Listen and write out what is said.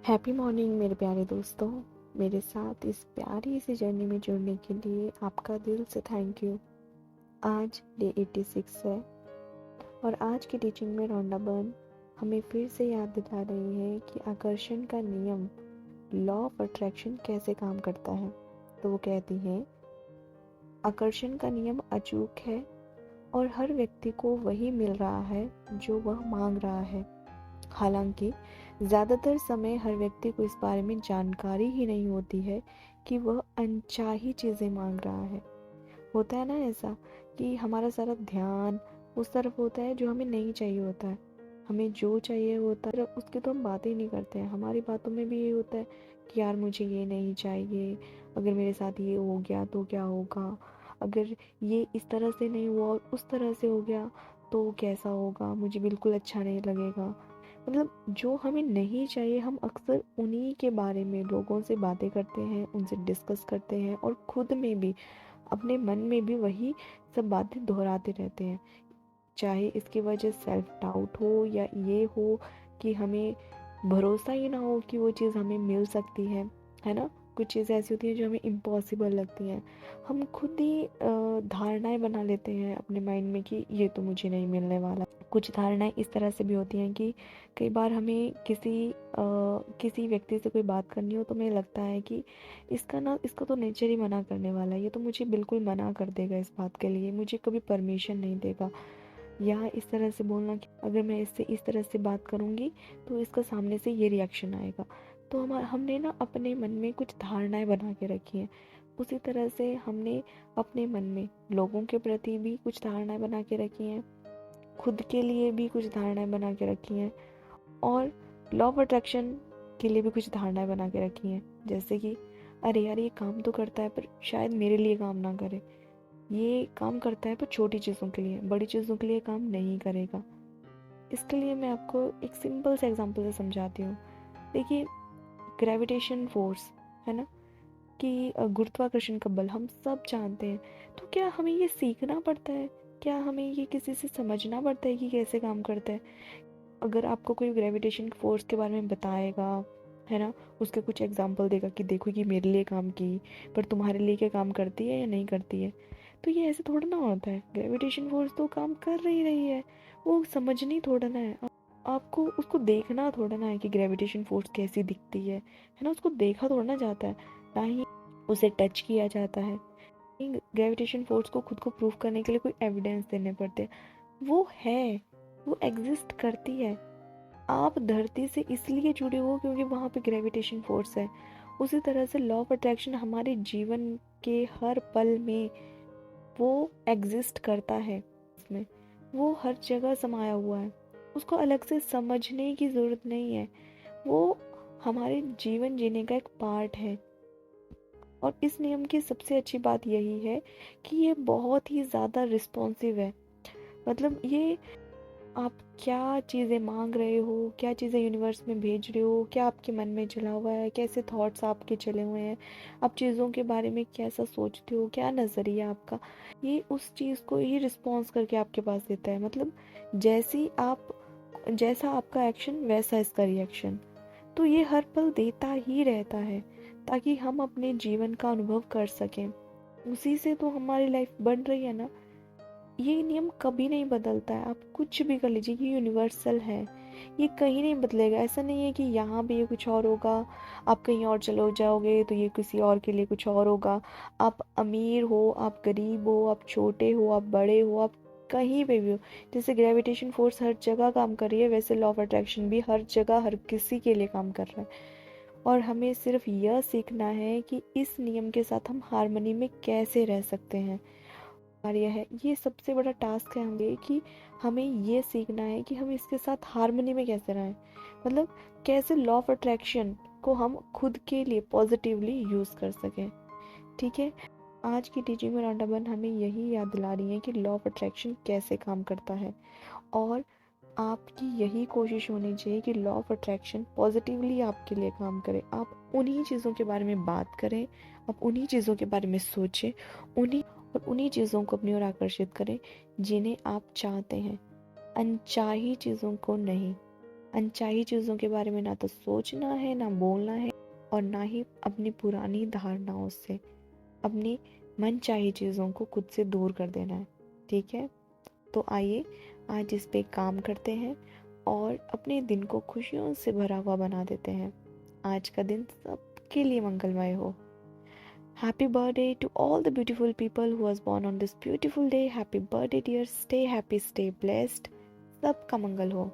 Happy morning मेरे प्यारे दोस्तों। मेरे साथ इस प्यारी सी जर्नी में जुड़ने के लिए आपका दिल से थैंक यू। आज डे 86 है और आज की टीचिंग में रॉन्डा बर्न हमें फिर से याद दिला रही है कि आकर्षण का नियम लॉ ऑफ अट्रैक्शन कैसे काम करता है। तो वो कहती है, आकर्षण का नियम अचूक है और हर व्यक्ति को वही मिल रहा है जो वह मांग रहा है। हालांकि ज़्यादातर समय हर व्यक्ति को इस बारे में जानकारी ही नहीं होती है कि वह अनचाही चीज़ें मांग रहा है। होता है ना ऐसा कि हमारा सारा ध्यान उस तरफ होता है जो हमें नहीं चाहिए होता है। हमें जो चाहिए होता है उसकी तो हम बात ही नहीं करते हैं। हमारी बातों में भी ये होता है कि यार मुझे ये नहीं चाहिए, अगर मेरे साथ ये हो गया तो क्या होगा, अगर ये इस तरह से नहीं हुआ और उस तरह से हो गया तो कैसा होगा, मुझे बिल्कुल अच्छा नहीं लगेगा। मतलब जो हमें नहीं चाहिए हम अक्सर उन्हीं के बारे में लोगों से बातें करते हैं, उनसे डिस्कस करते हैं और खुद में भी अपने मन में भी वही सब बातें दोहराते रहते हैं। चाहे इसकी वजह सेल्फ डाउट हो या ये हो कि हमें भरोसा ही ना हो कि वो चीज़ हमें मिल सकती है ना। कुछ चीज़ें ऐसी होती हैं जो हमें इम्पॉसिबल लगती हैं। हम खुद ही धारणाएं बना लेते हैं अपने माइंड में कि ये तो मुझे नहीं मिलने वाला। कुछ धारणाएं इस तरह से भी होती हैं कि कई बार हमें किसी व्यक्ति से कोई बात करनी हो तो हमें लगता है कि इसका तो नेचर ही मना करने वाला है, ये तो मुझे बिल्कुल मना कर देगा, इस बात के लिए मुझे कभी परमिशन नहीं देगा। या इस तरह से बोलना कि अगर मैं इससे इस तरह से बात करूँगी तो इसका सामने से ये रिएक्शन आएगा। तो हमने ना अपने मन में कुछ धारणाएं बना के रखी हैं। उसी तरह से हमने अपने मन में लोगों के प्रति भी कुछ धारणाएं बना के रखी हैं, खुद के लिए भी कुछ धारणाएं बना के रखी हैं और लॉ ऑफ अट्रैक्शन के लिए भी कुछ धारणाएं बना के रखी हैं। जैसे कि अरे यार ये काम तो करता है पर शायद मेरे लिए काम ना करे, ये काम करता है पर छोटी चीज़ों के लिए, बड़ी चीज़ों के लिए काम नहीं करेगा। इसके लिए मैं आपको एक सिंपल से एग्जांपल से समझाती हूँ। देखिए, ग्रेविटेशन फोर्स है ना, कि गुरुत्वाकर्षण का बल हम सब जानते हैं। तो क्या हमें ये सीखना पड़ता है? क्या हमें ये किसी से समझना पड़ता है कि कैसे काम करता है? अगर आपको कोई ग्रेविटेशन फोर्स के बारे में बताएगा, है ना, उसके कुछ एग्जाम्पल देगा कि देखो ये मेरे लिए काम की पर तुम्हारे लिए क्या काम करती है या नहीं करती है, तो ये ऐसे थोड़ा ना होता है। ग्रेविटेशन फोर्स तो काम कर रही है, वो समझनी थोड़ा ना है। आपको उसको देखना थोड़ा ना है कि ग्रेविटेशन फोर्स कैसी दिखती है ना, उसको देखा थोड़ा ना जाता है, ना ही उसे टच किया जाता है। ग्रेविटेशन फोर्स को खुद को प्रूव करने के लिए कोई एविडेंस देने पड़ते हैं। वो है, वो एग्जिस्ट करती है। आप धरती से इसलिए जुड़े हो क्योंकि वहाँ पे ग्रेविटेशन फोर्स है। उसी तरह से लॉ ऑफ अट्रैक्शन हमारे जीवन के हर पल में वो एग्जिस्ट करता है। इसमें वो हर जगह समाया हुआ है, उसको अलग से समझने की ज़रूरत नहीं है। वो हमारे जीवन जीने का एक पार्ट है। और इस नियम की सबसे अच्छी बात यही है कि ये बहुत ही ज़्यादा रिस्पॉन्सिव है। मतलब ये आप क्या चीज़ें मांग रहे हो, क्या चीज़ें यूनिवर्स में भेज रहे हो, क्या आपके मन में चला हुआ है, कैसे थॉट्स आपके चले हुए हैं, आप चीज़ों के बारे में कैसा सोचते हो, क्या नज़रिया आपका, ये उस चीज़ को ही रिस्पॉन्स करके आपके पास देता है। मतलब जैसा आपका एक्शन वैसा इसका रिएक्शन। तो ये हर पल देता ही रहता है ताकि हम अपने जीवन का अनुभव कर सकें। उसी से तो हमारी लाइफ बन रही है ना। ये नियम कभी नहीं बदलता है, आप कुछ भी कर लीजिए, ये यूनिवर्सल है, ये कहीं नहीं बदलेगा। ऐसा नहीं है कि यहाँ पे ये कुछ और होगा, आप कहीं और चले जाओगे तो ये किसी और के लिए कुछ और होगा। आप अमीर हो, आप गरीब हो, आप छोटे हो, आप बड़े हो, आप कहीं पे भी हो, जैसे ग्रेविटेशन फोर्स हर जगह काम कर रही है वैसे लॉ ऑफ अट्रैक्शन भी हर जगह हर किसी के लिए काम कर रहा है। और हमें सिर्फ यह सीखना है कि इस नियम के साथ हम हार्मनी में कैसे रह सकते हैं। कार्य है, ये सबसे बड़ा टास्क है हमें कि हमें ये सीखना है कि हम इसके साथ हार्मनी में कैसे रहें। मतलब कैसे लॉ ऑफ अट्रैक्शन को हम खुद के लिए पॉजिटिवली यूज कर सकें। ठीक है, आज की टीचिंग में रॉन्डाबन हमें यही याद दिला रही है कि लॉ ऑफ अट्रैक्शन कैसे काम करता है। और आपकी यही कोशिश होनी चाहिए कि लॉ ऑफ अट्रैक्शन पॉजिटिवली आपके लिए काम करे। आप उन्हीं चीज़ों के बारे में बात करें, आप उन्हीं चीज़ों के बारे में सोचें, उन्हीं चीज़ों को अपनी ओर आकर्षित करें जिन्हें आप चाहते हैं, अनचाही चीज़ों को नहीं। अनचाही चीज़ों के बारे में ना तो सोचना है, ना बोलना है, और ना ही अपनी पुरानी धारणाओं से अपनी मनचाही चीज़ों को खुद से दूर कर देना है। ठीक है, तो आइए आज इस पे काम करते हैं और अपने दिन को खुशियों से भरा हुआ बना देते हैं। आज का दिन सबके लिए मंगलमय हो। Happy birthday to all the beautiful people who was born on this beautiful day. Happy birthday dear. Stay happy, stay blessed. सबका मंगल हो।